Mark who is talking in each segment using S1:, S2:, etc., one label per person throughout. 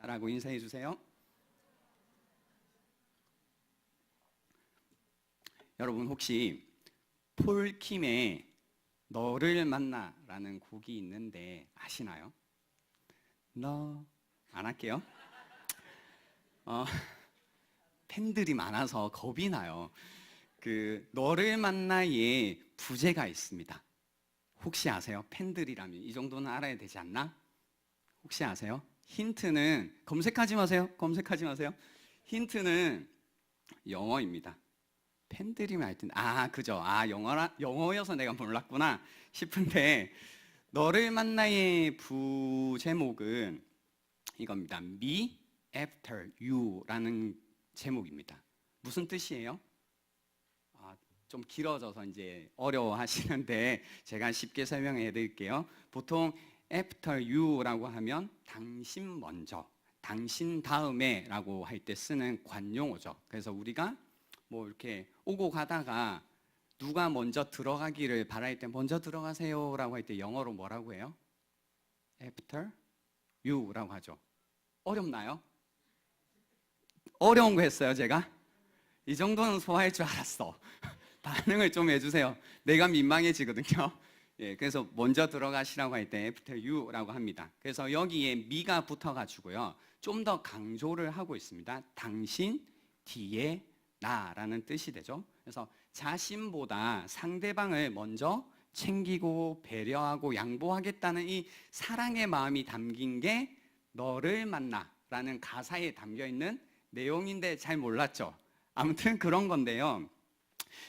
S1: 라고 인사해 주세요. 여러분 혹시 폴킴의 너를 만나라는 곡이 있는데 아시나요? 안 할게요. 팬들이 많아서 겁이 나요. 그 너를 만나에 부제가 있습니다. 혹시 아세요? 팬들이라면 이 정도는 알아야 되지 않나? 혹시 아세요? 힌트는 검색하지 마세요. 검색하지 마세요. 힌트는 영어입니다. 팬들이면 하여튼 그죠. 영어여서 내가 몰랐구나 싶은데 너를 만나의 부제목은 이겁니다. Me After You라는 제목입니다. 무슨 뜻이에요? 좀 길어져서 이제 어려워하시는데 제가 쉽게 설명해 드릴게요. 보통 After You라고 하면 당신 먼저, 당신 다음에 라고 할 때 쓰는 관용어죠. 그래서 우리가 뭐 이렇게 오고 가다가 누가 먼저 들어가기를 바랄 때 먼저 들어가세요 라고 할 때 영어로 뭐라고 해요? After you 라고 하죠. 어렵나요? 어려운 거 했어요 제가? 이 정도는 소화할 줄 알았어. 반응을 좀 해주세요. 내가 민망해지거든요. 예, 그래서 먼저 들어가시라고 할 때 after you 라고 합니다. 그래서 여기에 me가 붙어가지고요 좀 더 강조를 하고 있습니다. 당신 뒤에 나라는 뜻이 되죠. 그래서 자신보다 상대방을 먼저 챙기고 배려하고 양보하겠다는 이 사랑의 마음이 담긴 게 너를 만나라는 가사에 담겨있는 내용인데 잘 몰랐죠. 아무튼 그런 건데요,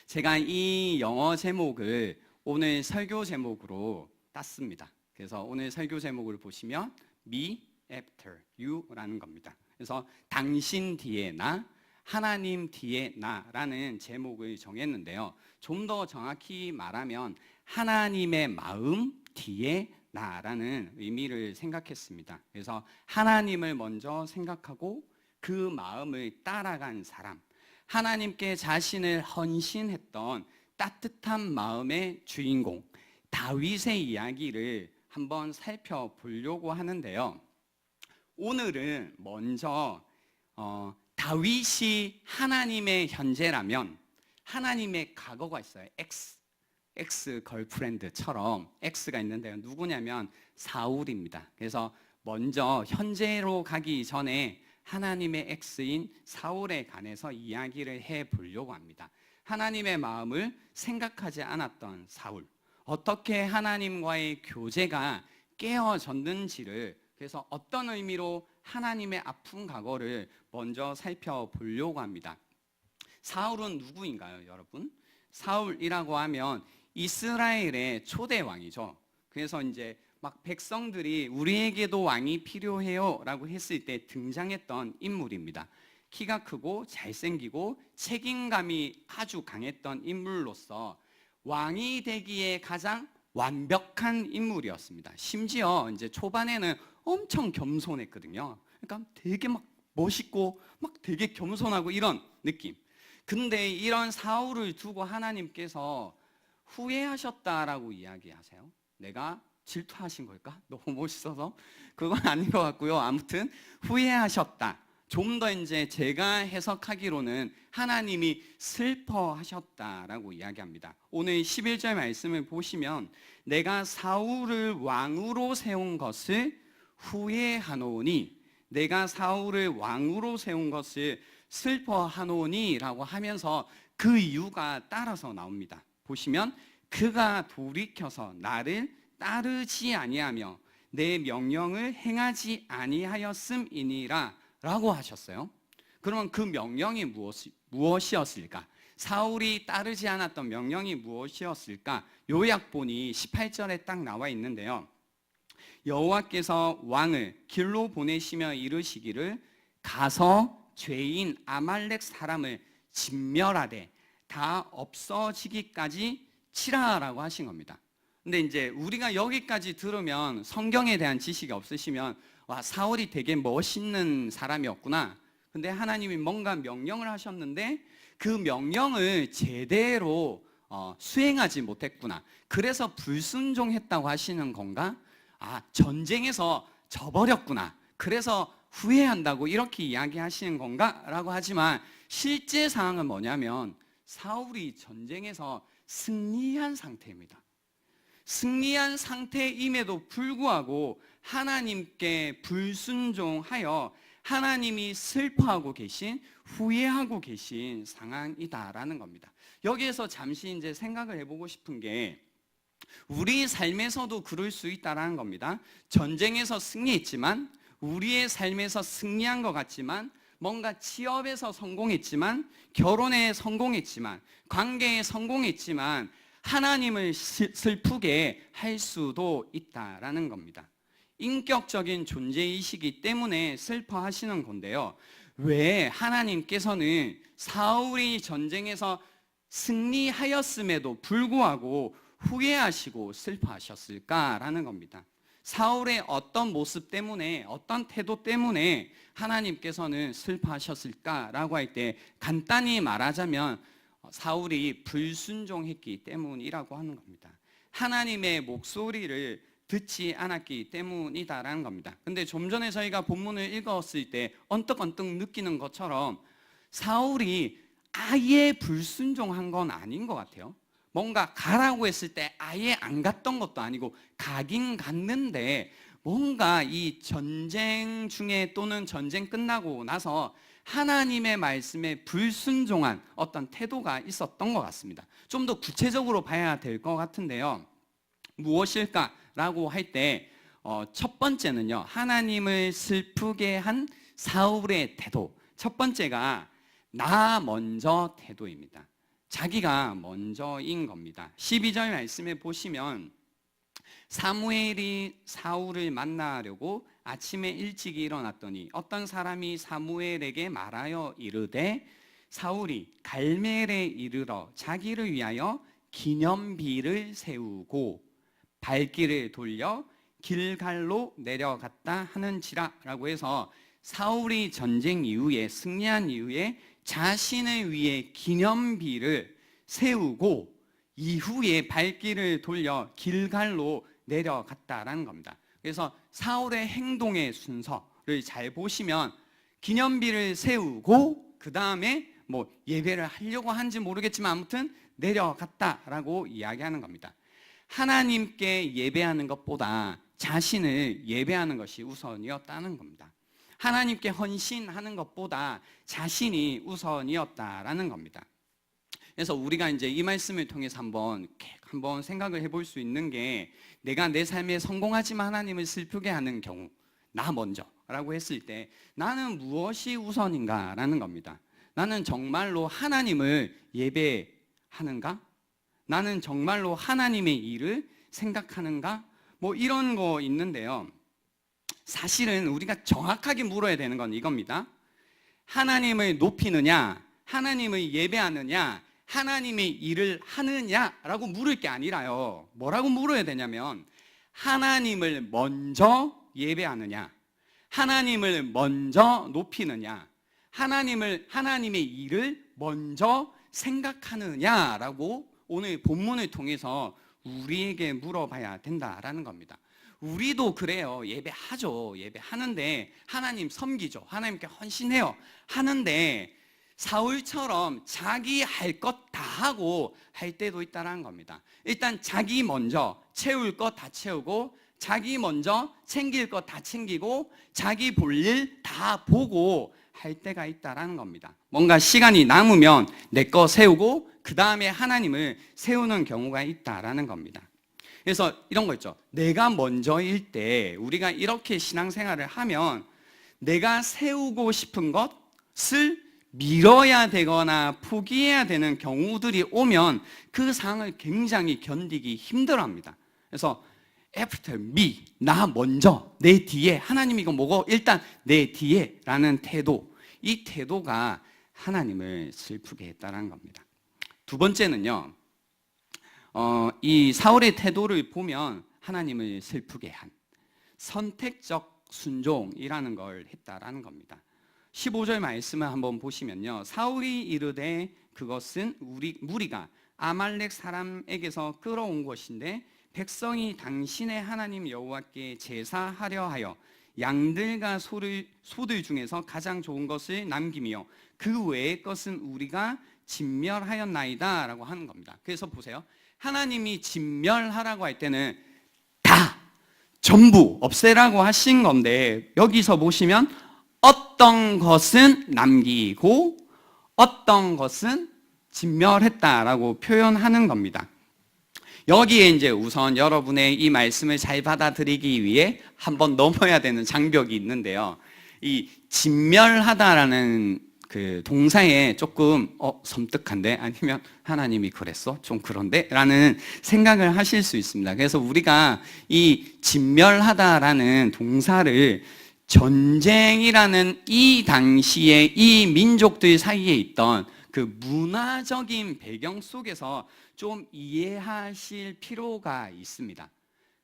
S1: 제가 이 영어 제목을 오늘 설교 제목으로 땄습니다. 그래서 오늘 설교 제목을 보시면 Me After You라는 겁니다. 그래서 당신 뒤에 나, 하나님 뒤에 나라는 제목을 정했는데요, 좀 더 정확히 말하면 하나님의 마음 뒤에 나라는 의미를 생각했습니다. 그래서 하나님을 먼저 생각하고 그 마음을 따라간 사람, 하나님께 자신을 헌신했던 따뜻한 마음의 주인공 다윗의 이야기를 한번 살펴보려고 하는데요, 오늘은 먼저 다윗이 하나님의 현재라면 하나님의 과거가 있어요. 엑스 걸프렌드처럼 X가 있는데요, 누구냐면 사울입니다. 그래서 먼저 현재로 가기 전에 하나님의 X인 사울에 관해서 이야기를 해보려고 합니다. 하나님의 마음을 생각하지 않았던 사울, 어떻게 하나님과의 교제가 깨어졌는지를, 그래서 어떤 의미로 하나님의 아픈 과거를 먼저 살펴보려고 합니다. 사울은 누구인가요, 여러분? 사울이라고 하면 이스라엘의 초대 왕이죠. 그래서 이제 막 백성들이 우리에게도 왕이 필요해요 라고 했을 때 등장했던 인물입니다. 키가 크고 잘생기고 책임감이 아주 강했던 인물로서 왕이 되기에 가장 완벽한 인물이었습니다. 심지어 이제 초반에는 엄청 겸손했거든요. 그러니까 되게 막 멋있고 막 되게 겸손하고 이런 느낌. 근데 이런 사울을 두고 하나님께서 후회하셨다라고 이야기하세요. 내가 질투하신 걸까? 너무 멋있어서? 그건 아닌 것 같고요. 아무튼 후회하셨다. 좀 더 이제 제가 해석하기로는 하나님이 슬퍼하셨다라고 이야기합니다. 오늘 11절 말씀을 보시면 내가 사울을 왕으로 세운 것을 후회하노니, 내가 사울을 왕으로 세운 것을 슬퍼하노니 라고 하면서 그 이유가 따라서 나옵니다. 보시면 그가 돌이켜서 나를 따르지 아니하며 내 명령을 행하지 아니하였음이니라 라고 하셨어요. 그러면 그 명령이 무엇이었을까? 사울이 따르지 않았던 명령이 무엇이었을까? 요약본이 18절에 딱 나와 있는데요, 여호와께서 왕을 길로 보내시며 이르시기를 가서 죄인 아말렉 사람을 진멸하되 다 없어지기까지 치라라고 하신 겁니다. 근데 이제 우리가 여기까지 들으면 성경에 대한 지식이 없으시면 와, 사울이 되게 멋있는 사람이었구나. 근데 하나님이 뭔가 명령을 하셨는데 그 명령을 제대로 수행하지 못했구나. 그래서 불순종했다고 하시는 건가? 전쟁에서 져버렸구나. 그래서 후회한다고 이렇게 이야기하시는 건가? 라고 하지만 실제 상황은 뭐냐면 사울이 전쟁에서 승리한 상태입니다. 승리한 상태임에도 불구하고 하나님께 불순종하여 하나님이 슬퍼하고 계신, 후회하고 계신 상황이다라는 겁니다. 여기에서 잠시 이제 생각을 해보고 싶은 게 우리 삶에서도 그럴 수 있다라는 겁니다. 전쟁에서 승리했지만, 우리의 삶에서 승리한 것 같지만, 뭔가 취업에서 성공했지만, 결혼에 성공했지만, 관계에 성공했지만 하나님을 슬프게 할 수도 있다라는 겁니다. 인격적인 존재이시기 때문에 슬퍼하시는 건데요. 왜 하나님께서는 사울이 전쟁에서 승리하였음에도 불구하고 후회하시고 슬퍼하셨을까라는 겁니다. 사울의 어떤 모습 때문에, 어떤 태도 때문에 하나님께서는 슬퍼하셨을까라고 할 때 간단히 말하자면 사울이 불순종했기 때문이라고 하는 겁니다. 하나님의 목소리를 듣지 않았기 때문이다라는 겁니다. 근데 좀 전에 저희가 본문을 읽었을 때 언뜻언뜻 느끼는 것처럼 사울이 아예 불순종한 건 아닌 것 같아요. 뭔가 가라고 했을 때 아예 안 갔던 것도 아니고 가긴 갔는데 뭔가 이 전쟁 중에 또는 전쟁 끝나고 나서 하나님의 말씀에 불순종한 어떤 태도가 있었던 것 같습니다. 좀 더 구체적으로 봐야 될 것 같은데요. 무엇일까라고 할 때 첫 번째는요, 하나님을 슬프게 한 사울의 태도. 첫 번째가 나 먼저 태도입니다. 자기가 먼저인 겁니다. 12절 말씀에 보시면 사무엘이 사울을 만나려고 아침에 일찍 일어났더니 어떤 사람이 사무엘에게 말하여 이르되 사울이 갈멜에 이르러 자기를 위하여 기념비를 세우고 발길을 돌려 길갈로 내려갔다 하는지라 라고 해서 사울이 전쟁 이후에 승리한 이후에 자신을 위해 기념비를 세우고 이후에 발길을 돌려 길갈로 내려갔다라는 겁니다. 그래서 사울의 행동의 순서를 잘 보시면 기념비를 세우고 그 다음에 뭐 예배를 하려고 한지 모르겠지만 아무튼 내려갔다라고 이야기하는 겁니다. 하나님께 예배하는 것보다 자신을 예배하는 것이 우선이었다는 겁니다. 하나님께 헌신하는 것보다 자신이 우선이었다라는 겁니다. 그래서 우리가 이제 이 말씀을 통해서 한번 생각을 해볼 수 있는 게 내가 내 삶에 성공하지만 하나님을 슬프게 하는 경우, 나 먼저라고 했을 때 나는 무엇이 우선인가라는 겁니다. 나는 정말로 하나님을 예배하는가? 나는 정말로 하나님의 일을 생각하는가? 뭐 이런 거 있는데요. 사실은 우리가 정확하게 물어야 되는 건 이겁니다. 하나님을 높이느냐, 하나님을 예배하느냐, 하나님의 일을 하느냐라고 물을 게 아니라요. 뭐라고 물어야 되냐면 하나님을 먼저 예배하느냐, 하나님을 먼저 높이느냐, 하나님의 일을 먼저 생각하느냐라고 오늘 본문을 통해서 우리에게 물어봐야 된다라는 겁니다. 우리도 그래요. 예배하죠. 예배하는데 하나님 섬기죠. 하나님께 헌신해요. 하는데 사울처럼 자기 할 것 다 하고 할 때도 있다는 겁니다. 일단 자기 먼저 채울 것 다 채우고 자기 먼저 챙길 것 다 챙기고 자기 볼 일 다 보고 할 때가 있다라는 겁니다. 뭔가 시간이 남으면 내 거 세우고 그 다음에 하나님을 세우는 경우가 있다라는 겁니다. 그래서 이런 거 있죠. 내가 먼저일 때 우리가 이렇게 신앙생활을 하면 내가 세우고 싶은 것을 미뤄야 되거나 포기해야 되는 경우들이 오면 그 상황을 굉장히 견디기 힘들어합니다. 그래서 after me, 나 먼저, 내 뒤에, 하나님 이거 뭐고 일단 내 뒤에 라는 태도, 이 태도가 하나님을 슬프게 했다는 겁니다. 두 번째는요, 이 사울의 태도를 보면 하나님을 슬프게 한 선택적 순종이라는 걸 했다라는 겁니다. 15절 말씀을 한번 보시면요, 사울이 이르되 그것은 무리가 아말렉 사람에게서 끌어온 것인데 백성이 당신의 하나님 여호와께 제사하려 하여 양들과 소들 중에서 가장 좋은 것을 남기며 그 외의 것은 우리가 진멸하였나이다 라고 하는 겁니다. 그래서 보세요. 하나님이 진멸하라고 할 때는 다 전부 없애라고 하신 건데, 여기서 보시면 어떤 것은 남기고 어떤 것은 진멸했다라고 표현하는 겁니다. 여기에 이제 우선 여러분의 이 말씀을 잘 받아들이기 위해 한번 넘어야 되는 장벽이 있는데요. 이 진멸하다라는 그 동사에 조금 섬뜩한데, 아니면 하나님이 그랬어? 좀 그런데? 라는 생각을 하실 수 있습니다. 그래서 우리가 이 진멸하다라는 동사를 전쟁이라는 이 당시에 이 민족들 사이에 있던 그 문화적인 배경 속에서 좀 이해하실 필요가 있습니다.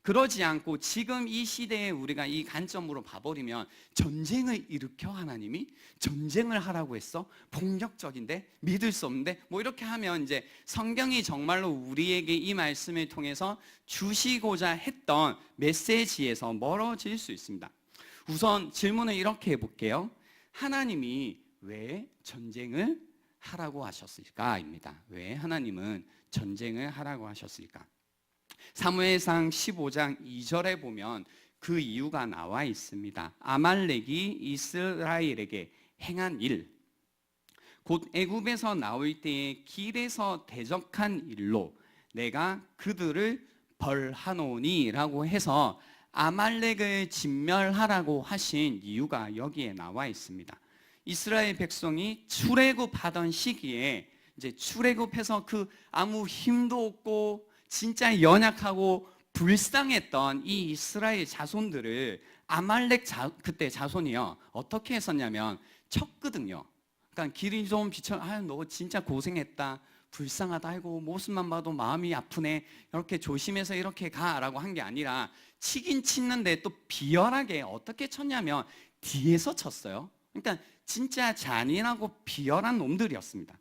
S1: 그러지 않고 지금 이 시대에 우리가 이 관점으로 봐버리면, 전쟁을 일으켜 하나님이? 전쟁을 하라고 했어? 폭력적인데? 믿을 수 없는데? 뭐 이렇게 하면 이제 성경이 정말로 우리에게 이 말씀을 통해서 주시고자 했던 메시지에서 멀어질 수 있습니다. 우선 질문을 이렇게 해볼게요. 하나님이 왜 전쟁을 하라고 하셨을까입니다. 왜 하나님은 전쟁을 하라고 하셨을까? 사무엘상 15장 2절에 보면 그 이유가 나와 있습니다. 아말렉이 이스라엘에게 행한 일, 곧 애굽에서 나올 때에 길에서 대적한 일로 내가 그들을 벌하노니 라고 해서 아말렉을 진멸하라고 하신 이유가 여기에 나와 있습니다. 이스라엘 백성이 출애굽하던 시기에 이제 출애굽해서 그 아무 힘도 없고 진짜 연약하고 불쌍했던 이 이스라엘 자손들을 아말렉 그때 자손이요 어떻게 했었냐면 쳤거든요. 그러니까 길이 좀 비쳐, 아유 너 진짜 고생했다, 불쌍하다, 아이고 모습만 봐도 마음이 아프네, 이렇게 조심해서 이렇게 가라고 한 게 아니라, 치긴 치는데 또 비열하게 어떻게 쳤냐면 뒤에서 쳤어요. 그러니까 진짜 잔인하고 비열한 놈들이었습니다.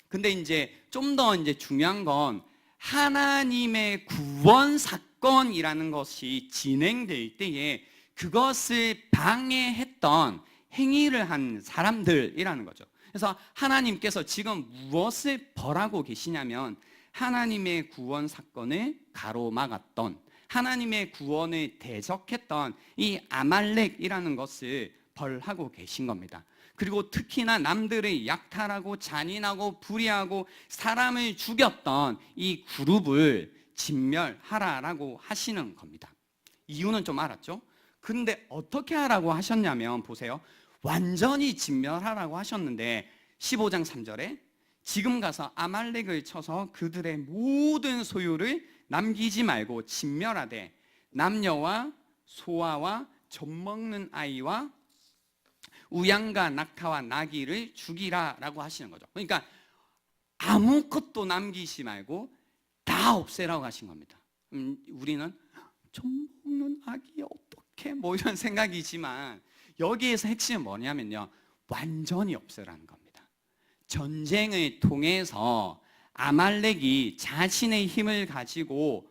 S1: 근데 이제 좀 더 이제 중요한 건 하나님의 구원 사건이라는 것이 진행될 때에 그것을 방해했던 행위를 한 사람들이라는 거죠. 그래서 하나님께서 지금 무엇을 벌하고 계시냐면, 하나님의 구원 사건을 가로막았던, 하나님의 구원을 대적했던 이 아말렉이라는 것을 벌하고 계신 겁니다. 그리고 특히나 남들을 약탈하고 잔인하고 불의하고 사람을 죽였던 이 그룹을 진멸하라라고 하시는 겁니다. 이유는 좀 알았죠? 근데 어떻게 하라고 하셨냐면, 보세요. 완전히 진멸하라고 하셨는데 15장 3절에 지금 가서 아말렉을 쳐서 그들의 모든 소유를 남기지 말고 진멸하되 남녀와 소아와 젖먹는 아이와 우양과 낙타와 나귀를 죽이라 라고 하시는 거죠. 그러니까 아무것도 남기지 말고 다 없애라고 하신 겁니다. 우리는 젖먹는 아기 어떻게 뭐 이런 생각이지만, 여기에서 핵심은 뭐냐면요, 완전히 없애라는 겁니다. 전쟁을 통해서 아말렉이 자신의 힘을 가지고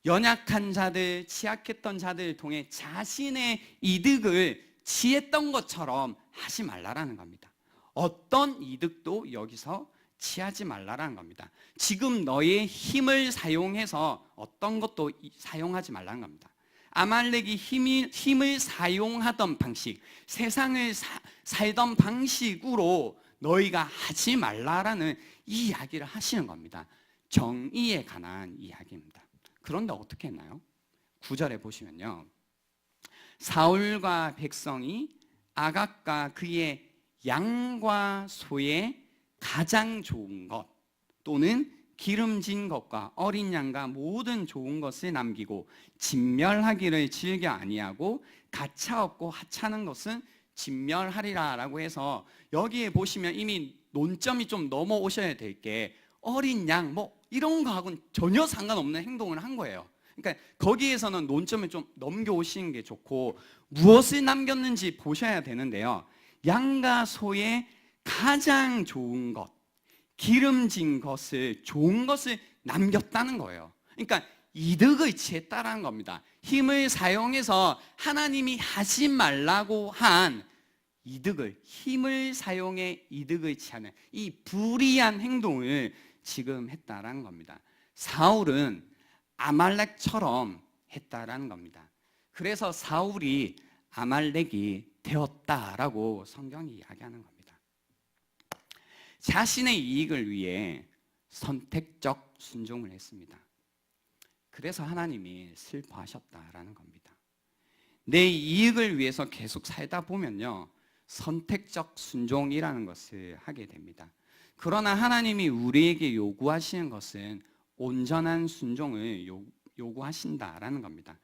S1: 연약한 자들, 취약했던 자들을 통해 자신의 이득을 취했던 것처럼 하지 말라라는 겁니다. 어떤 이득도 여기서 취하지 말라라는 겁니다. 지금 너의 힘을 사용해서 어떤 것도 사용하지 말라는 겁니다. 아말렉이 힘을 사용하던 방식, 세상을 살던 방식으로 너희가 하지 말라라는 이 이야기를 하시는 겁니다. 정의에 관한 이야기입니다. 그런데 어떻게 했나요? 9절에 보시면요, 사울과 백성이 아각과 그의 양과 소의 가장 좋은 것 또는 기름진 것과 어린 양과 모든 좋은 것을 남기고 진멸하기를 즐겨 아니하고 가차없고 하찮은 것은 진멸하리라 라고 해서, 여기에 보시면 이미 논점이 좀 넘어오셔야 될 게, 어린 양 뭐 이런 거하고는 전혀 상관없는 행동을 한 거예요. 그러니까 거기에서는 논점을 좀 넘겨오시는 게 좋고, 무엇을 남겼는지 보셔야 되는데요, 양과 소의 가장 좋은 것, 기름진 것을, 좋은 것을 남겼다는 거예요. 그러니까 이득을 취했다라는 겁니다. 힘을 사용해서 하나님이 하지 말라고 한 이득을, 힘을 사용해 이득을 취하는 이 불의한 행동을 지금 했다라는 겁니다. 사울은 아말렉처럼 했다라는 겁니다. 그래서 사울이 아말렉이 되었다라고 성경이 이야기하는 겁니다. 자신의 이익을 위해 선택적 순종을 했습니다. 그래서 하나님이 슬퍼하셨다라는 겁니다. 내 이익을 위해서 계속 살다 보면요, 선택적 순종이라는 것을 하게 됩니다. 그러나 하나님이 우리에게 요구하시는 것은 온전한 순종을 요구하신다라는 겁니다.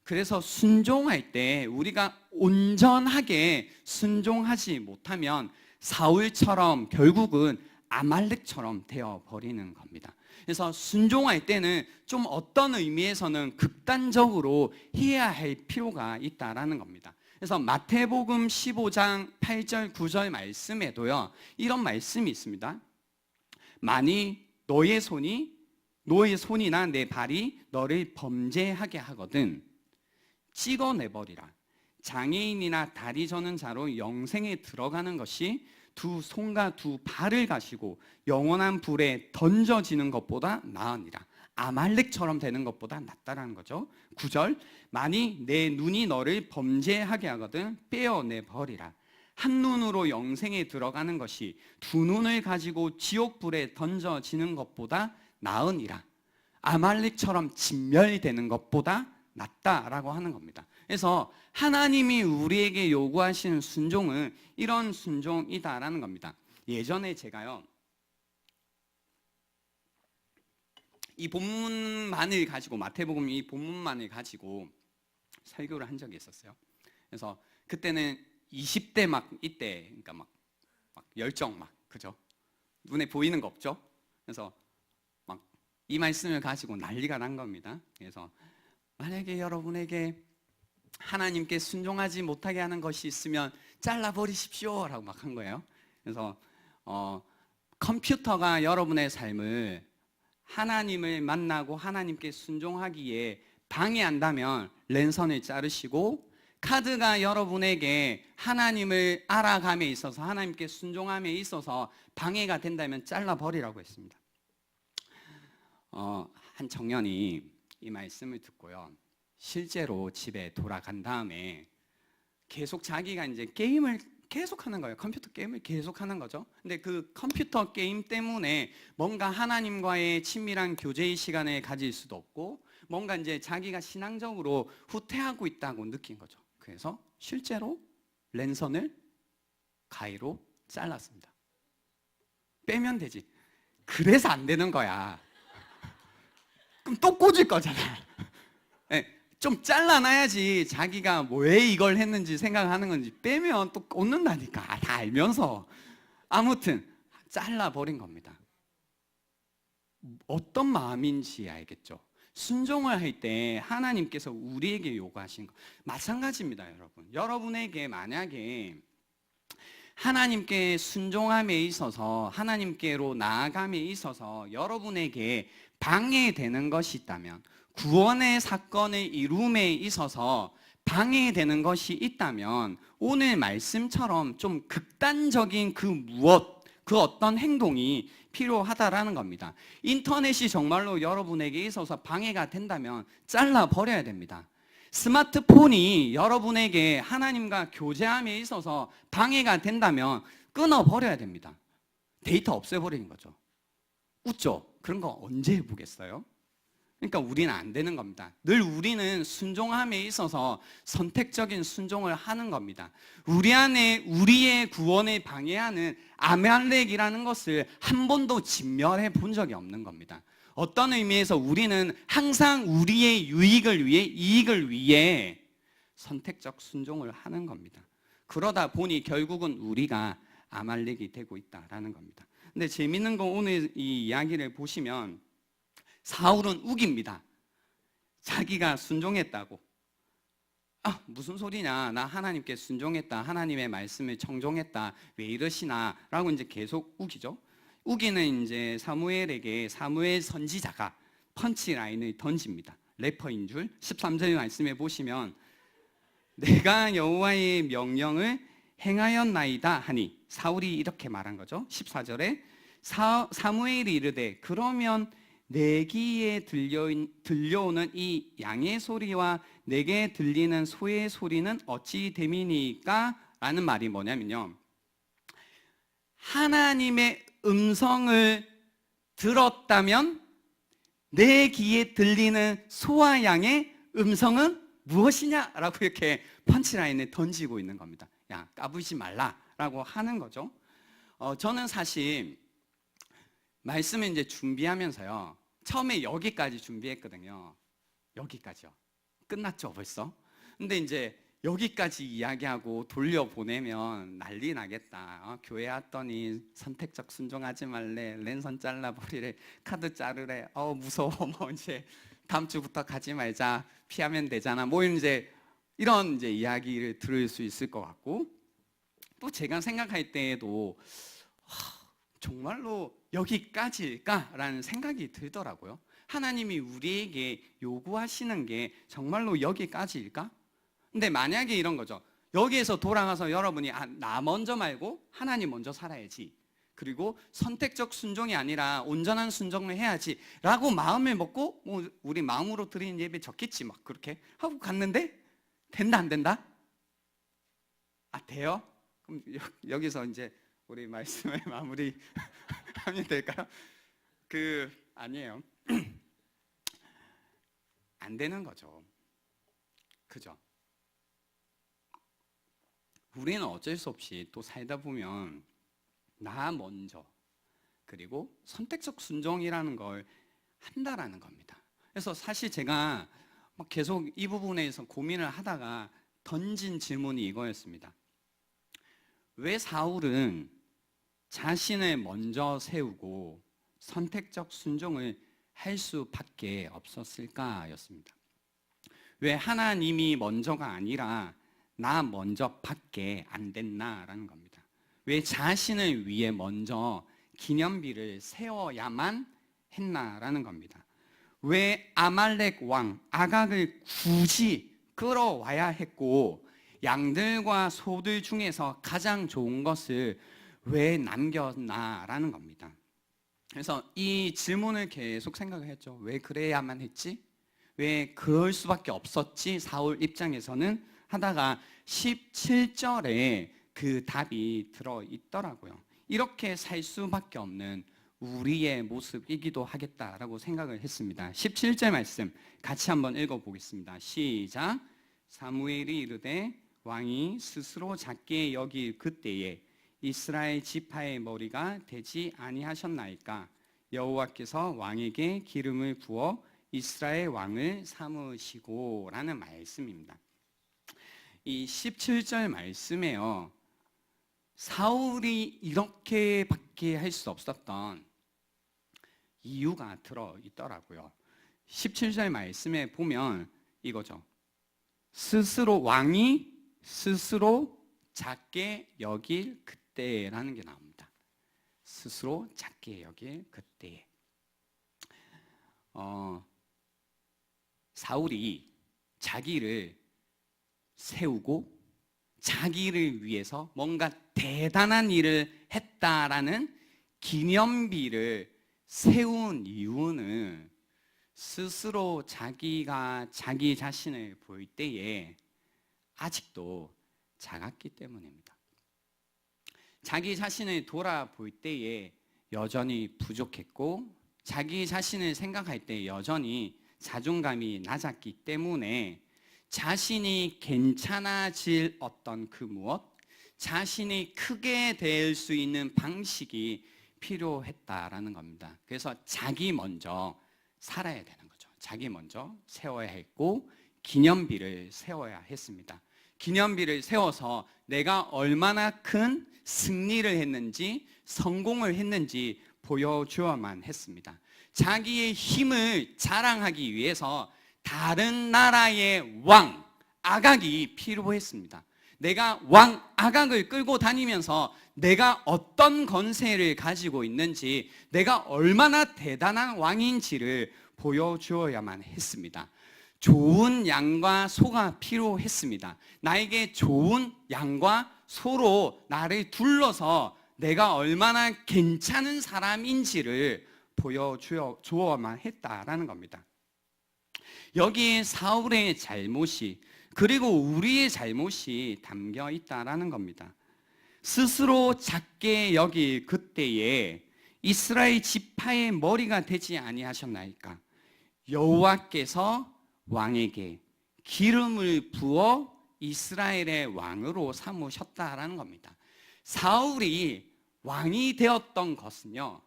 S1: 그래서 순종할 때 우리가 온전하게 순종하지 못하면 사울처럼 결국은 아말렉처럼 되어버리는 겁니다. 그래서 순종할 때는 좀 어떤 의미에서는 극단적으로 해야 할 필요가 있다라는 겁니다. 그래서 마태복음 15장 8절 9절 말씀에도요, 이런 말씀이 있습니다. 만일 너의 손이나 내 발이 너를 범죄하게 하거든 찍어내버리라. 장애인이나 다리 저는 자로 영생에 들어가는 것이 두 손과 두 발을 가시고 영원한 불에 던져지는 것보다 나으니라. 아말렉처럼 되는 것보다 낫다라는 거죠. 9절, 만일 내 눈이 너를 범죄하게 하거든 빼어내버리라. 한 눈으로 영생에 들어가는 것이 두 눈을 가지고 지옥불에 던져지는 것보다 나으니라. 아말렉처럼 진멸되는 것보다 낫다라고 하는 겁니다. 그래서 하나님이 우리에게 요구하시는 순종은 이런 순종이다라는 겁니다. 예전에 제가요, 이 본문만을 가지고, 마태복음 이 본문만을 가지고 설교를 한 적이 있었어요. 그래서 그때는 20대 막 이때, 그러니까 막 열정 그죠? 눈에 보이는 거 없죠? 그래서 막 이 말씀을 가지고 난리가 난 겁니다. 그래서 만약에 여러분에게 하나님께 순종하지 못하게 하는 것이 있으면 잘라버리십시오 라고 막 한 거예요. 그래서 컴퓨터가 여러분의 삶을 하나님을 만나고 하나님께 순종하기에 방해한다면 랜선을 자르시고, 카드가 여러분에게 하나님을 알아감에 있어서 하나님께 순종함에 있어서 방해가 된다면 잘라버리라고 했습니다. 한 청년이 이 말씀을 듣고요, 실제로 집에 돌아간 다음에 계속 자기가 이제 게임을 계속 하는 거예요. 컴퓨터 게임을 계속 하는 거죠. 근데 그 컴퓨터 게임 때문에 뭔가 하나님과의 친밀한 교제의 시간을 가질 수도 없고, 뭔가 이제 자기가 신앙적으로 후퇴하고 있다고 느낀 거죠. 그래서 실제로 랜선을 가위로 잘랐습니다. 빼면 되지. 그래서 안 되는 거야. 그럼 또 꽂을 거잖아. 네, 좀 잘라놔야지 자기가 왜 이걸 했는지 생각하는 건지. 빼면 또 꽂는다니까. 다 알면서. 아무튼 잘라버린 겁니다. 어떤 마음인지 알겠죠? 순종을 할 때 하나님께서 우리에게 요구하신 것 마찬가지입니다. 여러분에게 만약에 하나님께 순종함에 있어서, 하나님께로 나아감에 있어서 여러분에게 방해되는 것이 있다면, 구원의 사건을 이룸에 있어서 방해되는 것이 있다면, 오늘 말씀처럼 좀 극단적인 그 어떤 행동이 필요하다라는 겁니다. 인터넷이 정말로 여러분에게 있어서 방해가 된다면 잘라버려야 됩니다. 스마트폰이 여러분에게 하나님과 교제함에 있어서 방해가 된다면 끊어버려야 됩니다. 데이터 없애버리는 거죠. 웃죠? 그런 거 언제 해보겠어요? 그러니까 우리는 안 되는 겁니다. 늘 우리는 순종함에 있어서 선택적인 순종을 하는 겁니다. 우리 안에 우리의 구원을 방해하는 아말렉이라는 것을 한 번도 진멸해 본 적이 없는 겁니다. 어떤 의미에서 우리는 항상 우리의 유익을 위해, 이익을 위해 선택적 순종을 하는 겁니다. 그러다 보니 결국은 우리가 아말렉이 되고 있다라는 겁니다. 근데 재밌는 건 오늘 이 이야기를 보시면 사울은 우깁니다. 자기가 순종했다고. 무슨 소리냐? 나 하나님께 순종했다. 하나님의 말씀을 청종했다. 왜 이러시나? 라고 이제 계속 우기죠. 우기는 이제 사무엘에게 사무엘 선지자가 펀치라인을 던집니다. 래퍼인 줄. 13절 말씀에 보시면 내가 여호와의 명령을 행하였나이다 하니, 사울이 이렇게 말한 거죠. 14절에 사무엘이 이르되 그러면 내 귀에 들려오는 이 양의 소리와 내게 들리는 소의 소리는 어찌 됨이니까? 라는 말이 뭐냐면요, 하나님의 음성을 들었다면 내 귀에 들리는 소와 양의 음성은 무엇이냐라고 이렇게 펀치라인을 던지고 있는 겁니다. 야, 까부지 말라라고 하는 거죠. 저는 사실 말씀을 이제 준비하면서요, 처음에 여기까지 준비했거든요. 여기까지요. 끝났죠, 벌써? 근데 이제 여기까지 이야기하고 돌려보내면 난리 나겠다. 교회 왔더니 선택적 순종하지 말래, 랜선 잘라버리래, 카드 자르래, 무서워, 뭐 이제 다음 주부터 가지 말자, 피하면 되잖아, 뭐 이제 이런 이제 이야기를 들을 수 있을 것 같고, 또 제가 생각할 때에도 정말로 여기까지일까라는 생각이 들더라고요. 하나님이 우리에게 요구하시는 게 정말로 여기까지일까? 근데 만약에 이런 거죠. 여기에서 돌아가서 여러분이 나 먼저 말고 하나님 먼저 살아야지, 그리고 선택적 순종이 아니라 온전한 순종을 해야지 라고 마음을 먹고, 우리 마음으로 드리는 예배 적겠지 막 그렇게 하고 갔는데 된다 안 된다? 돼요? 그럼 여기서 이제 우리 말씀을 마무리하면 될까요? 아니에요. 안 되는 거죠. 그죠? 우리는 어쩔 수 없이 또 살다 보면 나 먼저, 그리고 선택적 순종이라는 걸 한다라는 겁니다. 그래서 사실 제가 계속 이 부분에서 고민을 하다가 던진 질문이 이거였습니다. 왜 사울은 자신을 먼저 세우고 선택적 순종을 할 수밖에 없었을까? 였습니다. 왜 하나님이 먼저가 아니라 나 먼저밖에 안 됐나라는 겁니다. 왜 자신을 위해 먼저 기념비를 세워야만 했나라는 겁니다. 왜 아말렉 왕 아각을 굳이 끌어와야 했고, 양들과 소들 중에서 가장 좋은 것을 왜 남겼나라는 겁니다. 그래서 이 질문을 계속 생각을 했죠. 왜 그래야만 했지? 왜 그럴 수밖에 없었지? 사울 입장에서는 하다가 17절에 그 답이 들어있더라고요. 이렇게 살 수밖에 없는 우리의 모습이기도 하겠다라고 생각을 했습니다. 17절 말씀 같이 한번 읽어보겠습니다. 시작. 사무엘이 이르되 왕이 스스로 작게 여길 그때에 이스라엘 지파의 머리가 되지 아니하셨나이까? 여호와께서 왕에게 기름을 부어 이스라엘 왕을 삼으시고 라는 말씀입니다. 이 17절 말씀에요, 사울이 이렇게밖에 할 수 없었던 이유가 들어있더라고요. 17절 말씀에 보면 이거죠. 왕이 스스로 작게 여길 그때라는 게 나옵니다. 스스로 작게 여길 그때에. 사울이 자기를 세우고 자기를 위해서 뭔가 대단한 일을 했다라는 기념비를 세운 이유는 스스로 자기가 자기 자신을 볼 때에 아직도 작았기 때문입니다. 자기 자신을 돌아볼 때에 여전히 부족했고, 자기 자신을 생각할 때 여전히 자존감이 낮았기 때문에 자신이 괜찮아질 어떤 그 무엇, 자신이 크게 될 수 있는 방식이 필요했다라는 겁니다. 그래서 자기 먼저 살아야 되는 거죠. 자기 먼저 세워야 했고, 기념비를 세워야 했습니다. 기념비를 세워서 내가 얼마나 큰 승리를 했는지, 성공을 했는지 보여주어야만 했습니다. 자기의 힘을 자랑하기 위해서 다른 나라의 왕 아각이 필요했습니다. 내가 왕 아각을 끌고 다니면서 내가 어떤 권세를 가지고 있는지, 내가 얼마나 대단한 왕인지를 보여주어야만 했습니다. 좋은 양과 소가 필요했습니다. 나에게 좋은 양과 소로 나를 둘러서 내가 얼마나 괜찮은 사람인지를 보여주어만 했다라는 겁니다. 여기에 사울의 잘못이 그리고 우리의 잘못이 담겨 있다라는 겁니다. 스스로 작게 여기 그때에 이스라엘 지파의 머리가 되지 아니하셨나이까? 여호와께서 왕에게 기름을 부어 이스라엘의 왕으로 삼으셨다라는 겁니다. 사울이 왕이 되었던 것은요,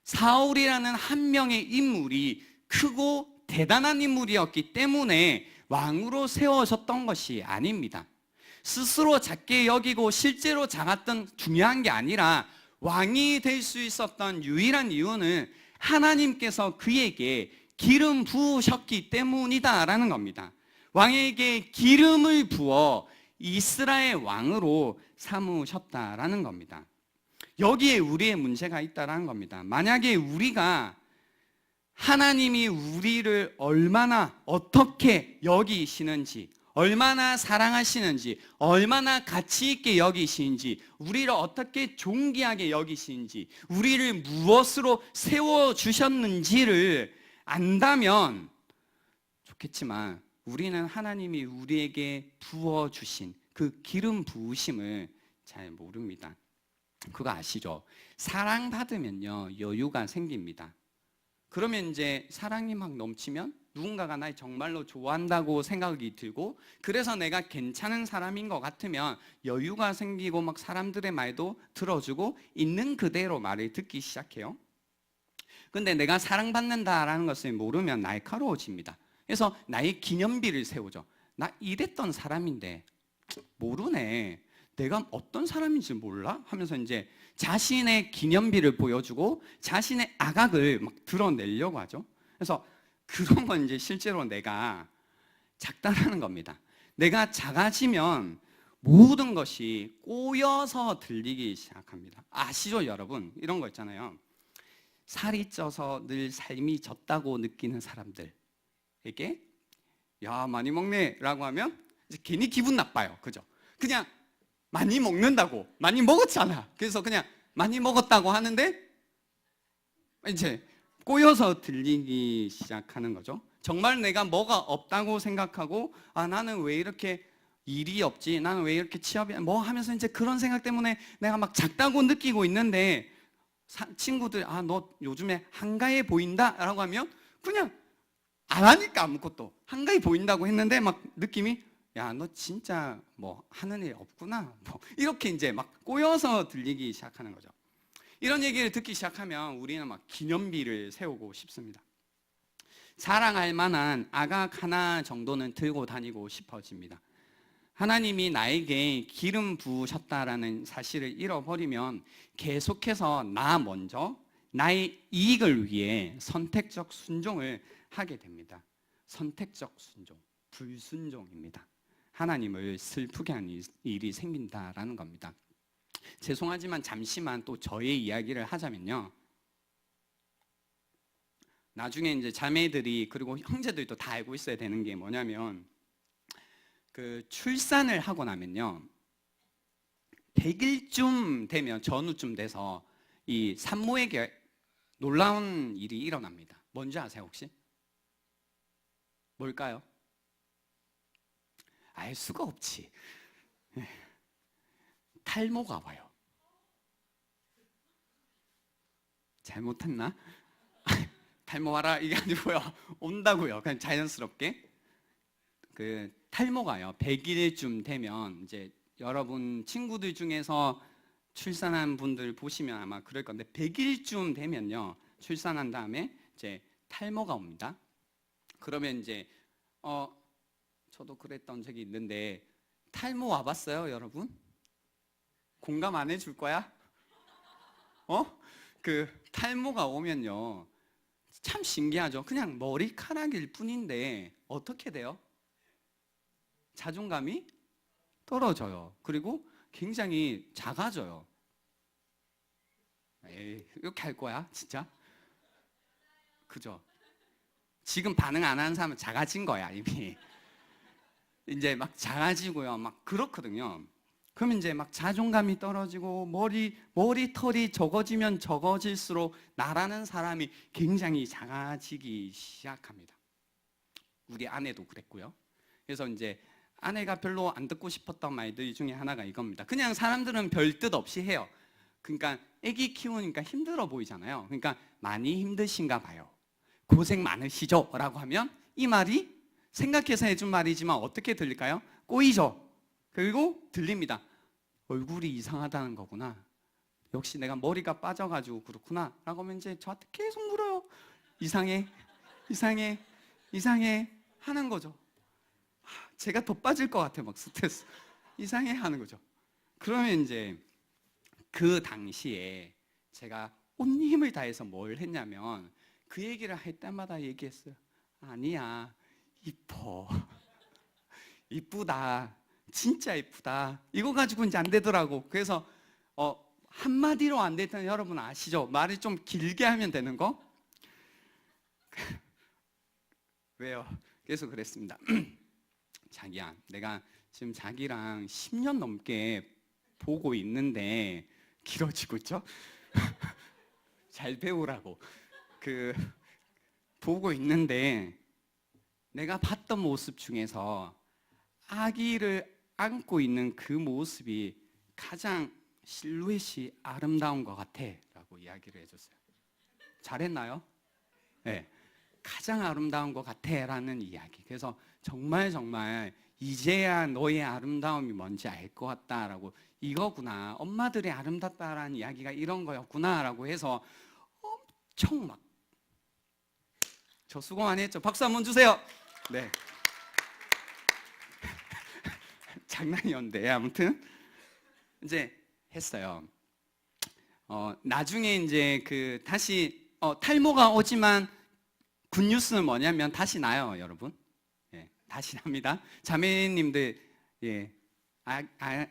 S1: 사울이라는 한 명의 인물이 크고 대단한 인물이었기 때문에 왕으로 세워졌던 것이 아닙니다. 스스로 작게 여기고 실제로 작았던 중요한 게 아니라 왕이 될 수 있었던 유일한 이유는 하나님께서 그에게 기름 부으셨기 때문이다라는 겁니다. 왕에게 기름을 부어 이스라엘 왕으로 삼으셨다라는 겁니다. 여기에 우리의 문제가 있다라는 겁니다. 만약에 우리가 하나님이 우리를 얼마나 어떻게 여기시는지, 얼마나 사랑하시는지, 얼마나 가치 있게 여기시는지, 우리를 어떻게 존귀하게 여기시는지, 우리를 무엇으로 세워주셨는지를 안다면 좋겠지만 우리는 하나님이 우리에게 부어주신 그 기름 부으심을 잘 모릅니다. 그거 아시죠? 사랑받으면요 여유가 생깁니다. 그러면 이제 사랑이 막 넘치면 누군가가 날 정말로 좋아한다고 생각이 들고, 그래서 내가 괜찮은 사람인 것 같으면 여유가 생기고 막 사람들의 말도 들어주고 있는 그대로 말을 듣기 시작해요. 근데 내가 사랑받는다라는 것을 모르면 날카로워집니다. 그래서 나의 기념비를 세우죠. 나 이랬던 사람인데 모르네, 내가 어떤 사람인지 몰라? 하면서 이제 자신의 기념비를 보여주고 자신의 악악을 막 드러내려고 하죠. 그래서 그런 건 이제 실제로 내가 작다라는 겁니다. 내가 작아지면 모든 것이 꼬여서 들리기 시작합니다. 아시죠, 여러분? 이런 거 있잖아요. 살이 쪄서 늘 삶이 졌다고 느끼는 사람들에게 야 많이 먹네 라고 하면 이제 괜히 기분 나빠요. 그죠? 그냥 많이 먹는다고, 많이 먹었잖아. 그래서 그냥 많이 먹었다고 하는데 이제 꼬여서 들리기 시작하는 거죠. 정말 내가 뭐가 없다고 생각하고 나는 왜 이렇게 일이 없지, 나는 왜 이렇게 취업이 뭐 하면서 이제 그런 생각 때문에 내가 막 작다고 느끼고 있는데 친구들 너 요즘에 한가해 보인다 라고 하면 그냥 안 하니까 아무것도 한가해 보인다고 했는데 막 느낌이 야 너 진짜 뭐 하는 일 없구나 뭐 이렇게 이제 막 꼬여서 들리기 시작하는 거죠. 이런 얘기를 듣기 시작하면 우리는 막 기념비를 세우고 싶습니다. 자랑할 만한 악악 하나 정도는 들고 다니고 싶어집니다. 하나님이 나에게 기름 부으셨다라는 사실을 잃어버리면 계속해서 나 먼저 나의 이익을 위해 선택적 순종을 하게 됩니다. 선택적 순종, 불순종입니다. 하나님을 슬프게 하는 일이 생긴다라는 겁니다. 죄송하지만 잠시만 또 저의 이야기를 하자면요, 나중에 이제 자매들이 그리고 형제들도 다 알고 있어야 되는 게 뭐냐면, 그 출산을 하고 나면요 100일쯤 되면, 전후쯤 돼서 이 산모에게 놀라운 일이 일어납니다. 뭔지 아세요 혹시? 뭘까요? 알 수가 없지. 탈모가 와요. 잘못했나? 탈모 와라 이게 아니고요, 온다고요. 그냥 자연스럽게. 그 탈모가요 100일쯤 되면, 이제 여러분 친구들 중에서 출산한 분들 보시면 아마 그럴 건데 100일쯤 되면요 출산한 다음에 이제 탈모가 옵니다. 그러면 이제 저도 그랬던 적이 있는데, 탈모 와봤어요 여러분? 공감 안 해줄 거야? 그 탈모가 오면요 참 신기하죠. 그냥 머리카락일 뿐인데 어떻게 돼요? 자존감이 떨어져요. 그리고 굉장히 작아져요. 에이, 이렇게 할 거야 진짜? 그죠? 지금 반응 안 하는 사람은 작아진 거야 이미. 이제 막 작아지고요, 막 그렇거든요. 그러면 이제 막 자존감이 떨어지고 머리털이 적어지면 적어질수록 나라는 사람이 굉장히 작아지기 시작합니다. 우리 아내도 그랬고요. 그래서 이제 아내가 별로 안 듣고 싶었던 말들 중에 하나가 이겁니다. 그냥 사람들은 별 뜻 없이 해요. 그러니까 아기 키우니까 힘들어 보이잖아요. 그러니까 많이 힘드신가 봐요. 고생 많으시죠? 라고 하면 이 말이 생각해서 해준 말이지만 어떻게 들릴까요? 꼬이죠. 그리고 들립니다. 얼굴이 이상하다는 거구나. 역시 내가 머리가 빠져가지고 그렇구나. 라고 하면 이제 저한테 계속 물어요. 이상해, 이상해, 이상해 하는 거죠. 제가 더 빠질 것 같아, 막 스트레스. 이상해 하는 거죠. 그러면 이제 그 당시에 제가 온 힘을 다해서 뭘 했냐면 그 얘기를 할 때마다 얘기했어요. 아니야, 이뻐, 이쁘다, 진짜 이쁘다. 이거 가지고 이제 안 되더라고. 그래서 한마디로 안 됐다는 여러분 아시죠? 말을 좀 길게 하면 되는 거? 왜요? 그래서 그랬습니다. 자기야, 내가 지금 자기랑 10년 넘게 보고 있는데 길어지고 있죠? 잘 배우라고. 보고 있는데 내가 봤던 모습 중에서 아기를 안고 있는 그 모습이 가장 실루엣이 아름다운 것 같아 라고 이야기를 해줬어요. 잘했나요? 네, 가장 아름다운 것 같아 라는 이야기. 그래서 정말 이제야 너의 아름다움이 뭔지 알 것 같다라고, 이거구나, 엄마들이 아름답다라는 이야기가 이런 거였구나 라고 해서 엄청 막, 저 수고 많이 했죠? 박수 한번 주세요. 네. 장난이었는데 아무튼 이제 했어요. 나중에 이제 다시 탈모가 오지만 굿뉴스는 뭐냐면 다시 나요, 여러분. 예, 다시 납니다. 자매님들, 예,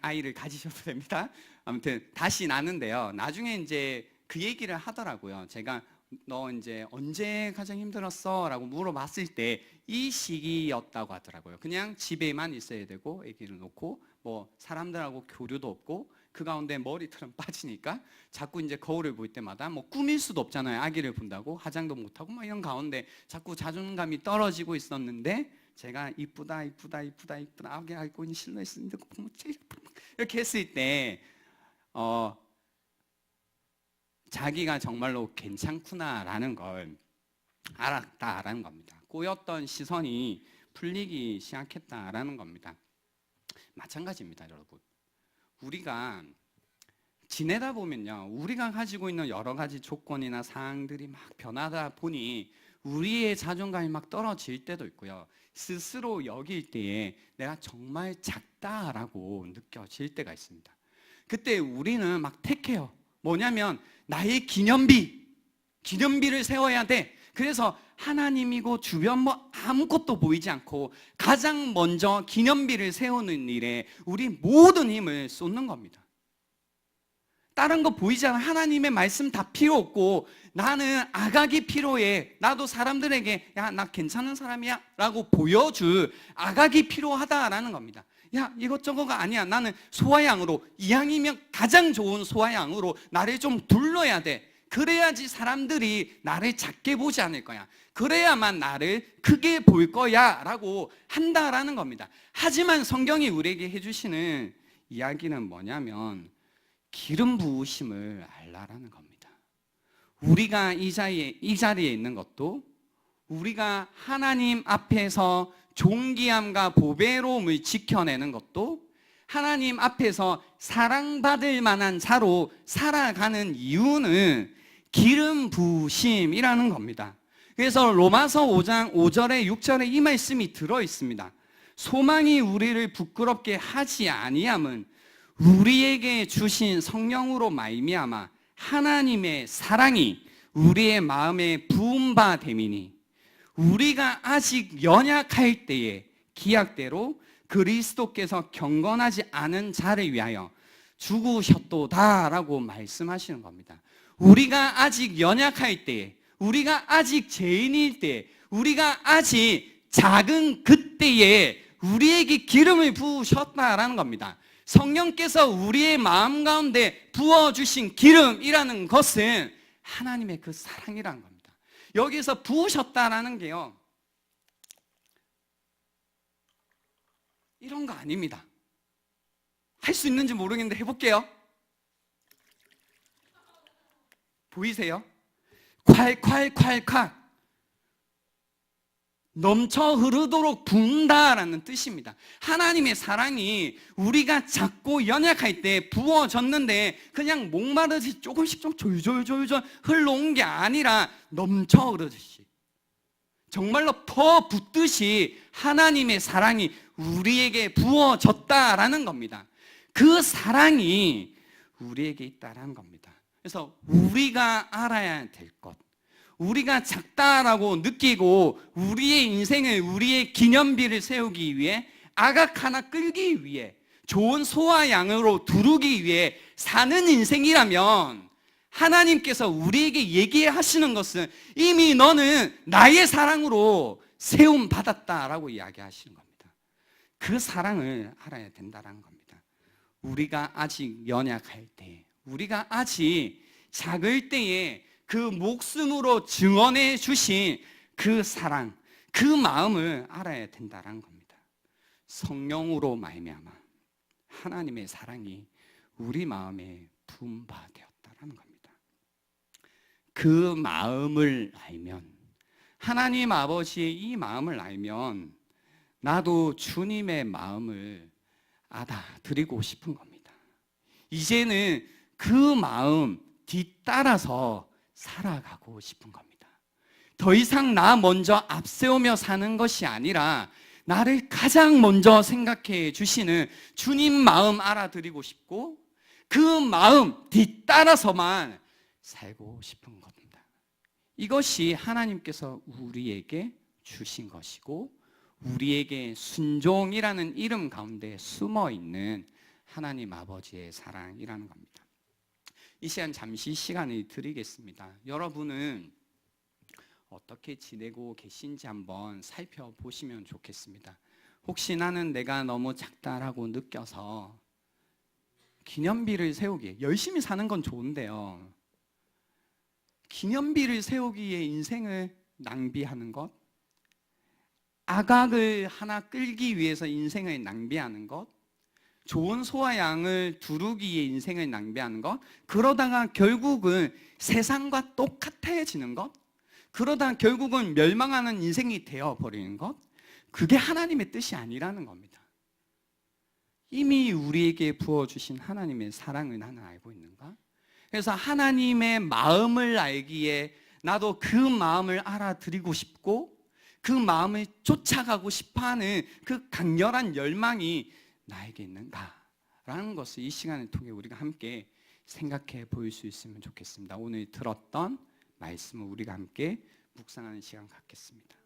S1: 아이를 가지셔도 됩니다. 아무튼 다시 나는데요. 나중에 이제 그 얘기를 하더라고요. 제가 너 이제 언제 가장 힘들었어? 라고 물어봤을 때 이 시기였다고 하더라고요. 그냥 집에만 있어야 되고 아기를 놓고 뭐 사람들하고 교류도 없고 그 가운데 머리털은 빠지니까 자꾸 이제 거울을 볼 때마다 뭐 꾸밀 수도 없잖아요. 아기를 본다고 화장도 못하고 막 이런 가운데 자꾸 자존감이 떨어지고 있었는데 제가 이쁘다 아기 알고 있는 실루엣인데 이렇게 했을 때 자기가 정말로 괜찮구나라는 걸 알았다라는 겁니다. 꼬였던 시선이 풀리기 시작했다라는 겁니다. 마찬가지입니다, 여러분. 우리가 지내다 보면요, 우리가 가지고 있는 여러 가지 조건이나 사항들이 막 변하다 보니 우리의 자존감이 막 떨어질 때도 있고요, 스스로 여길 때에 내가 정말 작다라고 느껴질 때가 있습니다. 그때 우리는 막 택해요. 뭐냐면 나의 기념비를 세워야 돼. 그래서 하나님이고 주변 뭐 아무것도 보이지 않고 가장 먼저 기념비를 세우는 일에 우리 모든 힘을 쏟는 겁니다. 다른 거 보이지 않아. 하나님의 말씀 다 필요 없고 나는 아각이 필요해. 나도 사람들에게 야, 나 괜찮은 사람이야 라고 보여줄 아각이 필요하다라는 겁니다. 야, 이것저것가 아니야. 나는 소화양으로, 이왕이면 가장 좋은 소화양으로 나를 좀 둘러야 돼. 그래야지 사람들이 나를 작게 보지 않을 거야. 그래야만 나를 크게 볼 거야 라고 한다라는 겁니다. 하지만 성경이 우리에게 해주시는 이야기는 뭐냐면 기름 부으심을 알라라는 겁니다. 우리가 이 자리에 있는 것도 우리가 하나님 앞에서 존귀함과 보배로움을 지켜내는 것도 하나님 앞에서 사랑받을 만한 자로 살아가는 이유는 기름 부으심이라는 겁니다. 그래서 로마서 5장 5절에 6절에 이 말씀이 들어있습니다. 소망이 우리를 부끄럽게 하지 아니함은 우리에게 주신 성령으로 말미암아 하나님의 사랑이 우리의 마음에 부은 바 됨이니 우리가 아직 연약할 때에 기약대로 그리스도께서 경건하지 않은 자를 위하여 죽으셨도다라고 말씀하시는 겁니다. 우리가 아직 연약할 때에, 우리가 아직 죄인일 때에, 우리가 아직 작은 그때에 우리에게 기름을 부으셨다라는 겁니다. 성령께서 우리의 마음 가운데 부어주신 기름이라는 것은 하나님의 그 사랑이라는 겁니다. 여기서 부으셨다라는 게요, 이런 거 아닙니다. 할 수 있는지 모르겠는데 해볼게요. 보이세요? 콸콸콸콸 넘쳐 흐르도록 부은다라는 뜻입니다. 하나님의 사랑이 우리가 작고 연약할 때 부어졌는데 그냥 목마르듯이 조금씩 좀 졸졸졸졸 흘러온 게 아니라 넘쳐 흐르듯이, 정말로 퍼 붓듯이 하나님의 사랑이 우리에게 부어졌다라는 겁니다. 그 사랑이 우리에게 있다라는 겁니다. 그래서 우리가 알아야 될 것, 우리가 작다라고 느끼고 우리의 인생을, 우리의 기념비를 세우기 위해, 아각 하나 끌기 위해, 좋은 소와 양으로 두르기 위해 사는 인생이라면 하나님께서 우리에게 얘기하시는 것은 이미 너는 나의 사랑으로 세움 받았다라고 이야기하시는 겁니다. 그 사랑을 알아야 된다는 겁니다. 우리가 아직 연약할 때, 우리가 아직 작을 때에 그 목숨으로 증언해 주신 그 사랑, 그 마음을 알아야 된다는 겁니다. 성령으로 말미암아 하나님의 사랑이 우리 마음에 부은 바 되었다는 겁니다. 그 마음을 알면, 하나님 아버지의 이 마음을 알면 나도 주님의 마음을 알아드리고 싶은 겁니다. 이제는 그 마음 뒤따라서 살아가고 싶은 겁니다. 더 이상 나 먼저 앞세우며 사는 것이 아니라 나를 가장 먼저 생각해 주시는 주님 마음 알아드리고 싶고, 그 마음 뒤따라서만 살고 싶은 겁니다. 이것이 하나님께서 우리에게 주신 것이고, 우리에게 순종이라는 이름 가운데 숨어 있는 하나님 아버지의 사랑이라는 겁니다. 이 시간 잠시 시간을 드리겠습니다. 여러분은 어떻게 지내고 계신지 한번 살펴보시면 좋겠습니다. 혹시 나는 내가 너무 작다라고 느껴서 기념비를 세우기에, 열심히 사는 건 좋은데요, 기념비를 세우기에 인생을 낭비하는 것, 아각을 하나 끌기 위해서 인생을 낭비하는 것, 좋은 소와 양을 두르기에 인생을 낭비하는 것, 그러다가 결국은 세상과 똑같아지는 것, 그러다가 결국은 멸망하는 인생이 되어버리는 것, 그게 하나님의 뜻이 아니라는 겁니다. 이미 우리에게 부어주신 하나님의 사랑을 나는 알고 있는가? 그래서 하나님의 마음을 알기에 나도 그 마음을 알아드리고 싶고, 그 마음을 쫓아가고 싶어하는 그 강렬한 열망이 나에게 있는가? 라는 것을 이 시간을 통해 우리가 함께 생각해 볼 수 있으면 좋겠습니다. 오늘 들었던 말씀을 우리가 함께 묵상하는 시간 갖겠습니다.